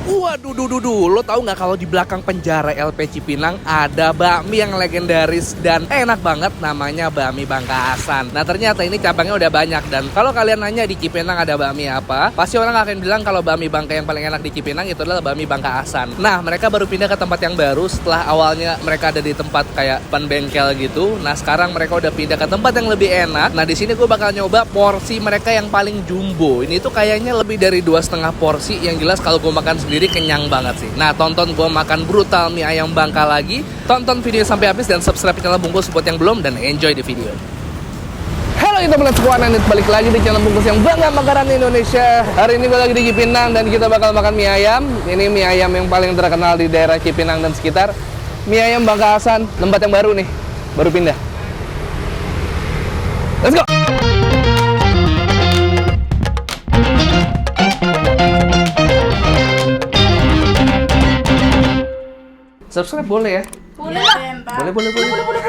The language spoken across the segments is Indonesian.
Waduh, lo tahu nggak kalau di belakang penjara LP Cipinang ada bakmi yang legendaris dan enak banget, namanya bakmi Bangka Hasan. Nah ternyata ini cabangnya udah banyak, dan kalau kalian nanya di Cipinang ada bakmi apa, pasti orang akan bilang kalau bakmi Bangka yang paling enak di Cipinang itu adalah bakmi Bangka Hasan. Nah mereka baru pindah ke tempat yang baru setelah awalnya mereka ada di tempat kayak depan bengkel gitu. Nah sekarang mereka udah pindah ke tempat yang lebih enak. Nah di sini gue bakal nyoba porsi mereka yang paling jumbo. Ini tuh kayaknya lebih dari 2,5 porsi. Yang jelas kalau gue makan sendiri kenyang banget sih. Nah tonton gue makan brutal mie ayam Bangka lagi. Tonton video sampai habis dan subscribe channel Bungkus buat yang belum, dan enjoy di video. Halo kita Let's Go Anandit, balik lagi di channel Bungkus yang bangga makanan Indonesia. Hari ini gue lagi di Cipinang dan kita bakal makan mie ayam. Ini mie ayam yang paling terkenal di daerah Cipinang dan sekitar. Mie ayam Bangka Hasan, tempat yang baru nih, baru pindah. Let's go! Subscribe boleh ya? Boleh lah. Boleh.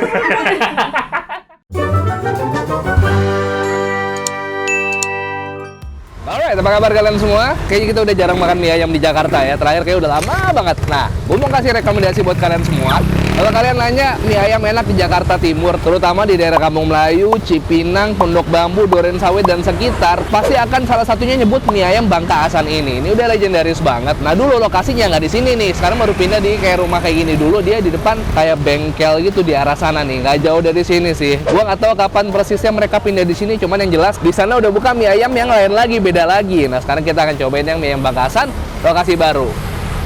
Alright, apa kabar kalian semua? Kayaknya kita udah jarang makan mie ayam di Jakarta ya. Terakhir kayak udah lama banget. Nah, gue mau kasih rekomendasi buat kalian semua. Kalau kalian nanya mie ayam enak di Jakarta Timur, terutama di daerah Kampung Melayu, Cipinang, Pondok Bambu, Durensawit, dan sekitar, pasti akan salah satunya nyebut mie ayam Bangka Hasan ini. Ini udah legendaris banget. Nah, dulu lokasinya nggak di sini nih. Sekarang baru pindah di kayak rumah kayak gini. Dulu dia di depan kayak bengkel gitu di arah sana nih. Nggak jauh dari sini sih. Gua nggak tahu kapan persisnya mereka pindah di sini. Cuman yang jelas di sana udah buka mie ayam yang lain lagi, beda lagi. Nah, sekarang kita akan cobain yang mie ayam Bangka Hasan, lokasi baru.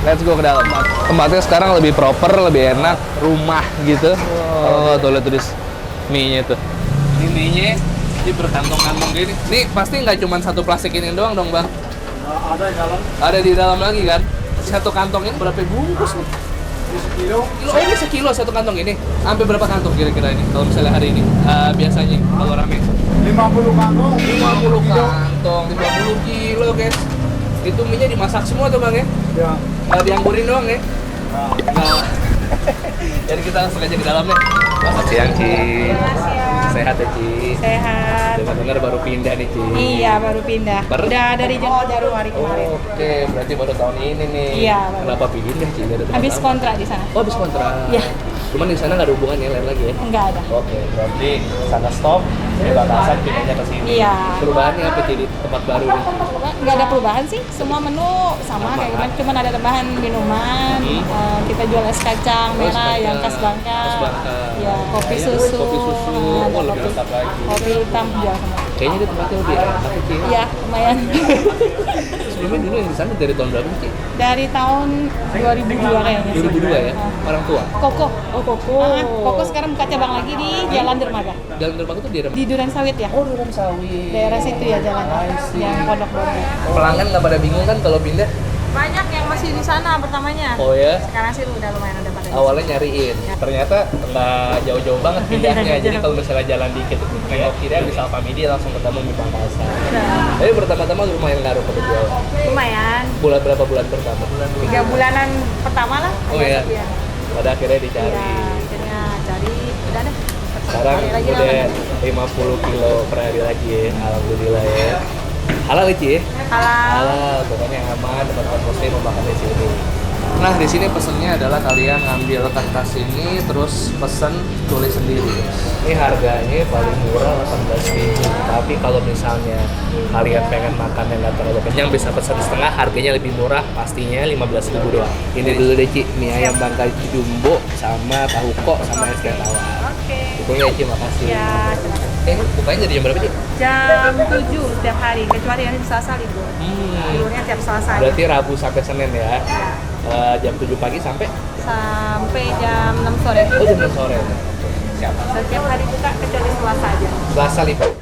Let's go ke dalam. Tempatnya sekarang lebih proper, lebih enak, rumah gitu. Oh, tuh lihat tulis mie-nya tuh. Ini mie-nya ini berkantong-kantong gini. Nih pasti nggak cuma satu plastik ini doang dong, Bang? Ada di dalam. Ada di dalam lagi kan? Satu kantong ini berapa bungkus nih? Sekilo. Oh, ini sekilo satu kantong ini. Sampai berapa kantong kira-kira ini? Kalau misalnya hari ini biasanya kalau rame 50 kantong. 50 kantong, 50 kilo, guys. Itu mie-nya dimasak semua tuh, Bang ya? Ya. Nggak dianggurin doang ya? Nah, Nah, jadi kita langsung aja ke dalam deh. Selamat siang, Ci. Sehat ya, Ci? Sehat. Dengar-dengar baru pindah nih, Ci. Iya, baru pindah. Udah dari Januari kemarin. Oke, berarti baru tahun ini nih. Iya, baru. Kenapa pindah, Ci? Dari tempat Habis lama? kontrak di sana. Oh, habis kontrak. Iya. Cuman di sana nggak ada hubungan ya, lain lagi ya? Enggak ada. Oke, berarti sana stop, di batasan pindahnya ke sini. Iya. Perubahannya apa jadi tempat baru nih? Enggak ada perubahan sih. Semua menu sama kayak gimana. Cuman ada tambahan minuman. Kita jual es kacang merah yang khas Bangka. Khas Bangka. Ya, kopi susu. Kopi susu. Ada Oh, lebih lengkap lagi. kopi hitam jual semua. Kayaknya di tempatnya lebih enak, Ci. Iya, lumayan. Sebelumnya dulu yang di sana dari tahun berapa, Ci? Dari tahun 2002 kayaknya sih. 2002 ya? Orang tua? Koko. Oh, Koko. Koko sekarang buka cabang lagi di Jalan Dermaga. Jalan Dermaga itu di daerah Di Durensawit ya. Oh, Duren Sawit. Daerah situ ya jalan yang Pondok Bambu. Pelanggan nggak pada bingung kan kalau pindah? Banyak yang masih di sana pertamanya. Oh ya? Sekarang sih udah lumayan ada pada. Awalnya nyariin. Ternyata nggak jauh-jauh banget pindahnya. Jadi kalau misalnya jalan dikit nengok kiri bisa Alfamidi langsung ketemu di Bangka Hasan. Tapi pertama-tama lumayan ngaruh pada jual. Lumayan. Berapa bulan pertama? 3 bulanan pertama lah. Oh agak ya. sepi ya. Pada akhirnya dicari. Iya, akhirnya cari udah deh. Sekarang Cari lagi udah lah. 50 kilo per hari lagi ya. Alhamdulillah ya. Halal ya, Ci? Halal. Halal, pokoknya aman, tempat muslim mau makan di sini. Nah, di sini pesennya adalah kalian ngambil kertas ini, terus pesen tulis sendiri. Ini harganya paling murah 18.000. Tapi kalau misalnya kalian pengen makan yang nggak terlalu kenyang, bisa pesen setengah, harganya lebih murah, pastinya 15.000 doang. Ini dulu deh, Ci, mie ayam Bangka jumbo sama tahu kok sama es teh tawar. Oke. Pokoknya, Ci, makasih. Ya, silakan. Bukanya dari jam berapa, Ci? Jam 7 setiap hari, kecuali hari Selasa libur. Liburnya tiap Selasa. Berarti Rabu sampai Senin ya? Jam 7 pagi sampai? Sampai jam 6 sore. Oh, jam 6 sore. Siap. Setiap hari buka kecuali Selasa aja. Selasa libur.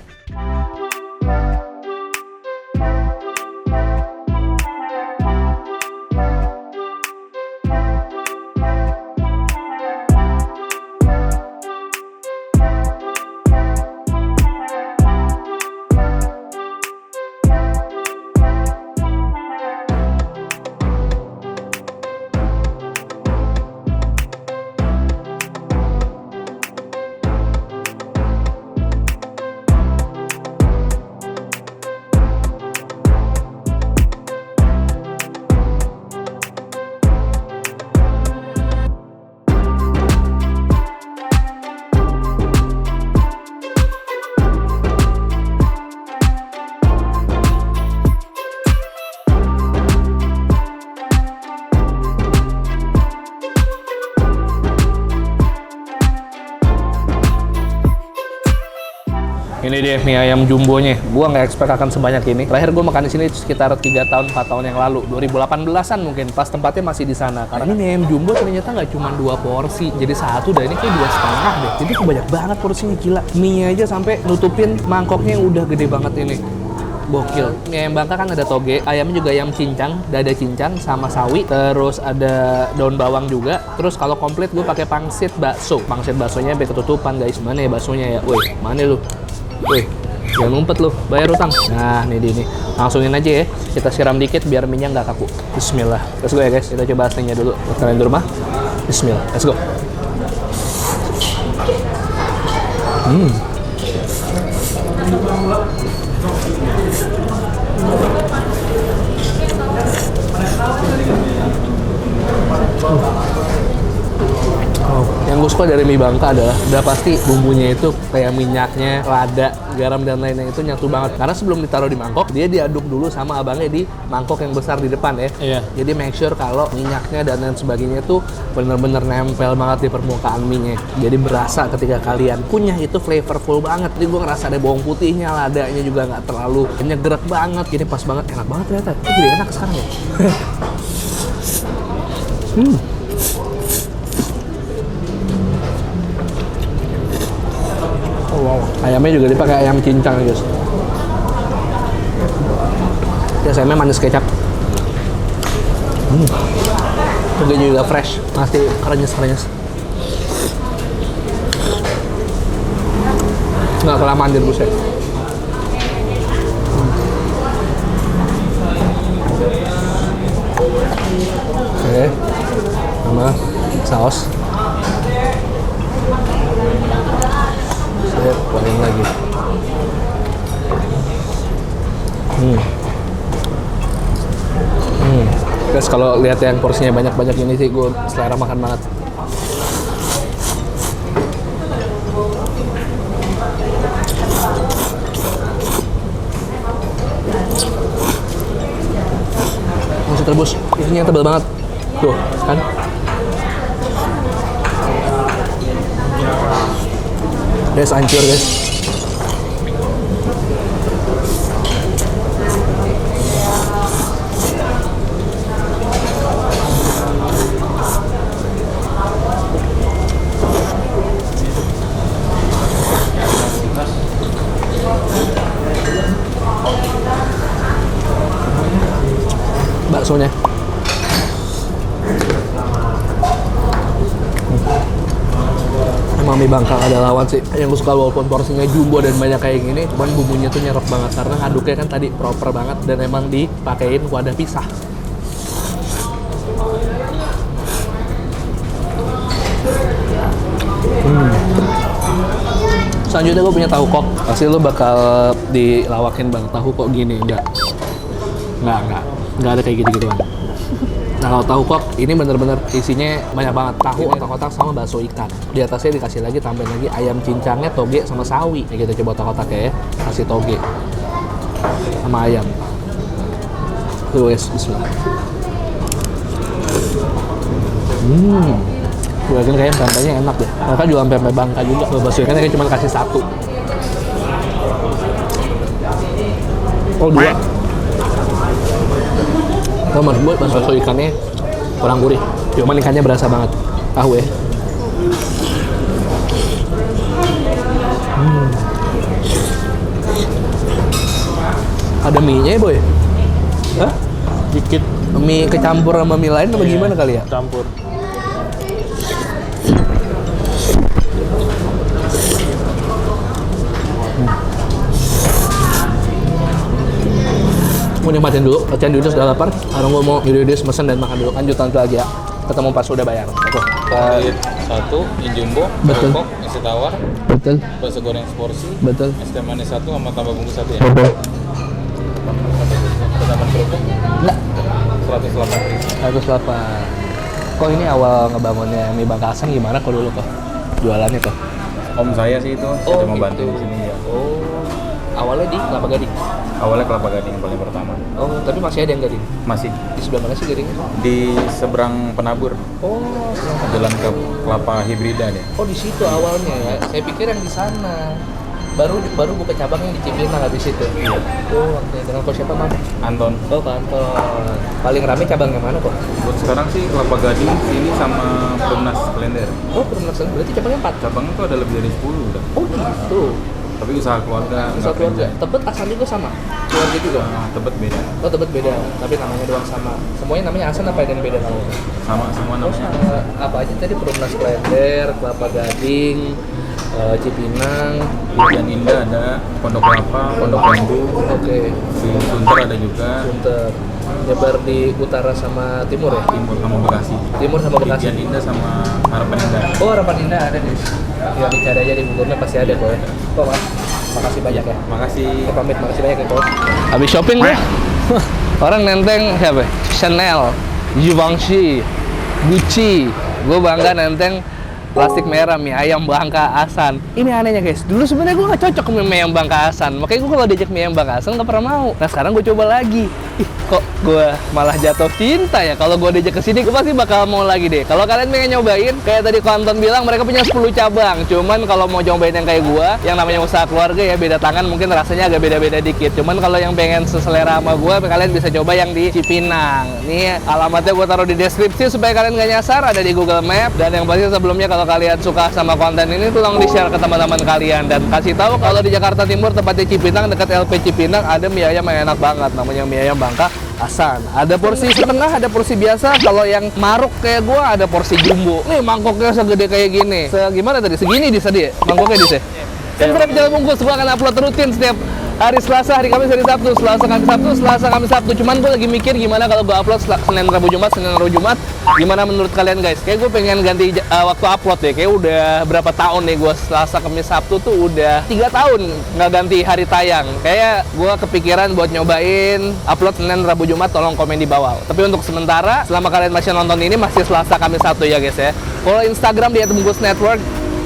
Ini dia mie ayam jumbonya. Gua nggak expect akan sebanyak ini. Terakhir gua makan di sini sekitar 3 tahun 4 tahun yang lalu, 2018-an mungkin. Pas tempatnya masih di sana. Karena ini mie ayam jumbo ternyata nggak cuma 2 porsi. Jadi satu dan ini kayak 2,5 deh. Jadi banyak banget porsinya, gila. Mie aja sampai nutupin mangkoknya yang udah gede banget ini. Gokil. Mie ayam Bangka kan ada toge, ayamnya juga ayam cincang, dada cincang sama sawi, terus ada daun bawang juga. Terus kalau komplit gue pakai pangsit bakso. Pangsit baksonya sampai ketutupan guys. Mana ya baksonya ya? Woi, mana lu? Woi, jangan ngumpet lu, bayar utang. Nah, ini dia nih. Langsungin aja ya. Kita siram dikit biar minyak nggak kaku. Bismillah. Let's go ya guys. Kita coba aslinya dulu. Buat kalian di rumah. Bismillah. Let's go. Yang gue suka dari mie Bangka adalah udah pasti bumbunya itu kayak minyaknya, lada, garam dan lainnya itu nyatu banget. Karena sebelum ditaruh di mangkok, dia diaduk dulu sama abangnya di mangkok yang besar di depan ya. Iya. Jadi make sure kalau minyaknya dan lain sebagainya itu bener-bener nempel banget di permukaan mie-nya. Jadi berasa ketika kalian kunyah itu flavorful banget. Jadi gue ngerasa ada bawang putihnya, ladanya juga nggak terlalu nyegrek banget. Jadi pas banget, enak banget ternyata. Jadi enak sekarang ya. Wow. Ayamnya juga dipakai ayam cincang guys. Ya sayangnya manis kecap. Toge juga fresh, masih krenyes-krenyes. Nggak kelamaan direbusnya. Oke, sama saus. Saya goreng lagi. Guys, kalau lihat yang porsinya banyak-banyak ini sih gue selera makan banget. Masih terbus, isinya tebal banget. Tuh, kan? Guys, hancur guys. Baksonya. Emang mie Bangka ada lawan sih. Yang gue suka walaupun porsinya jumbo dan banyak kayak gini, cuman bumbunya tuh nyerap banget karena ngaduknya kan tadi proper banget dan emang dipakein wadah pisah. Selanjutnya gue punya tahu kok. Pasti lo bakal dilawakin bang, tahu kok gini, enggak ada kayak gitu-gituan. Nah kalau tahu kok ini bener-bener isinya banyak banget, tahu otak-otak sama bakso ikan. Di atasnya dikasih lagi, tambahin lagi ayam cincangnya, toge sama sawi. Kayak gitu, coba otak-otak ya, kasih toge sama ayam. Tuh guys, bismillah. Gue yakin kayaknya pempeknya enak deh. Mereka jualan pempek Bangka juga. Bakso ikan kayak cuma kasih satu. Oh, dua. Nomor buat bakso ikannya kurang gurih, cuman ikannya berasa banget. Tahu ya. Ada mie-nya ya boy? Hah? Dikit Mie kecampur sama mie lain apa gimana kali ya? campur. Mau nikmatin dulu, latihan dulu sudah lapar. Sekarang gue mau yudis mesen dan makan dulu. Lanjut nanti lagi ya. Ketemu pas udah bayar. Oke. Satu, mie jumbo, Betul. kerupuk, nasi tawar, Betul. bakso goreng seporsi, Betul. es teh manis satu sama tambah bungkus satu ya. Betul. Pertama kerupuk Enggak. 108.000. 108. Kok ini awal ngebangunnya mie Bangka Asan gimana kok dulu kok? Jualannya kok? Om saya sih itu, saya cuma bantu di sini ya. Oh. Awalnya di Kelapa Gading. Awalnya Kelapa Gading paling pertama. Oh, tapi masih ada yang Gading. Masih Di sebelah mana sih Gadingnya? di seberang Penabur, Oh, jalan ke Kelapa Hibrida nih. oh di situ awalnya ya. Saya pikir yang di sana. baru buka cabangnya di Cipinang habis itu. Iya. Oh, oke. Dengan kok siapa, Bang? Anton. Oh, Kantor. Paling rame cabang yang mana, kok? Buat sekarang sih Kelapa Gading, sini sama Perumnas Klender. Oh, Perumnas, berarti cabangnya 4. Cabangnya tuh ada lebih dari 10 udah. Oh, gitu. Tapi usaha keluarga. Usaha nggak keluarga. franchise. Tebet Asan juga sama. Keluarga juga. Tebet beda. Oh, Tebet beda, tapi namanya doang sama. Semuanya namanya Asan apa ada yang beda kalau? Sama semua Oh, namanya. sama. Apa aja tadi? Perumnas Klender, Kelapa Gading, Cipinang. Ikan Indah ada, Pondok Kelapa, Pondok Bambu, Oke. di Sunter ada juga, Sunter. Nyebar di utara sama timur ya? Timur sama Bekasi. Timur sama Bekasi. Ikan Indah sama Harapan Indah. Oh, Harapan Indah ada nih. Ya dicari aja di Google pasti ada kok ya. Kok, Mas? Makasih banyak ya. Makasih. Pamit, makasih banyak ya, kok. Habis shopping gue. Orang nenteng siapa? Chanel, Givenchy, Gucci. Gue bangga nenteng plastik merah mie ayam Bangka Asan. Ini anehnya guys, dulu sebenarnya gue nggak cocok sama mie ayam Bangka Asan. Makanya gue kalau diajak mie ayam Bangka Asan nggak pernah mau. Nah sekarang gue coba lagi. Ih, kok gue malah jatuh cinta ya. Kalau gue diajak ke sini, gue pasti bakal mau lagi deh. Kalau kalian pengen nyobain, kayak tadi Anton bilang mereka punya 10 cabang. Cuman kalau mau cobain yang kayak gue, yang namanya usaha keluarga ya beda tangan, mungkin rasanya agak beda-beda dikit. Cuman kalau yang pengen seselera sama gue, kalian bisa coba yang di Cipinang. Nih alamatnya gue taruh di deskripsi supaya kalian gak nyasar, ada di Google Map. Dan yang pasti sebelumnya kalau kalian suka sama konten ini, tolong di-share ke teman-teman kalian dan kasih tahu kalau di Jakarta Timur tepatnya Cipinang dekat LP Cipinang ada mie ayam yang enak banget, namanya mie ayam Bangka Asan. Ada porsi setengah, ada porsi biasa. Kalau yang maruk kayak gua ada porsi jumbo. Nih mangkoknya segede kayak gini. Gimana tadi? Segini di tadi mangkoknya di sini. Subscribe channel Bungkus, gua akan upload rutin setiap hari Selasa, hari Kamis, hari Sabtu, Selasa, Kamis, Sabtu, Selasa, Kamis, Sabtu. Cuman gue lagi mikir gimana kalau gue upload Senin, Rabu, Jumat, Senin, Rabu, Jumat. Gimana menurut kalian guys? Kayak gue pengen ganti waktu upload deh. Kayak udah berapa tahun nih gue Selasa, Kamis, Sabtu tuh udah 3 tahun nggak ganti hari tayang. Kayak gue kepikiran buat nyobain upload Senin, Rabu, Jumat. Tolong komen di bawah. Tapi untuk sementara, selama kalian masih nonton ini masih Selasa, Kamis, Sabtu ya guys ya. Follow Instagram di @bungkusnetwork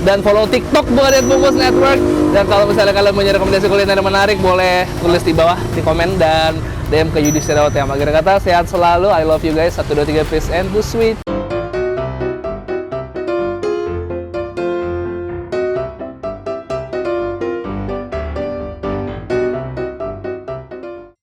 dan follow TikTok buat Bungkus Network. Dan kalau misalnya kalian punya rekomendasi kuliner yang menarik, boleh tulis di bawah di komen dan DM ke Yudi Setiawati. Yang akhir kata, sehat selalu. I love you guys. 1, 2, 3, peace and do sweet.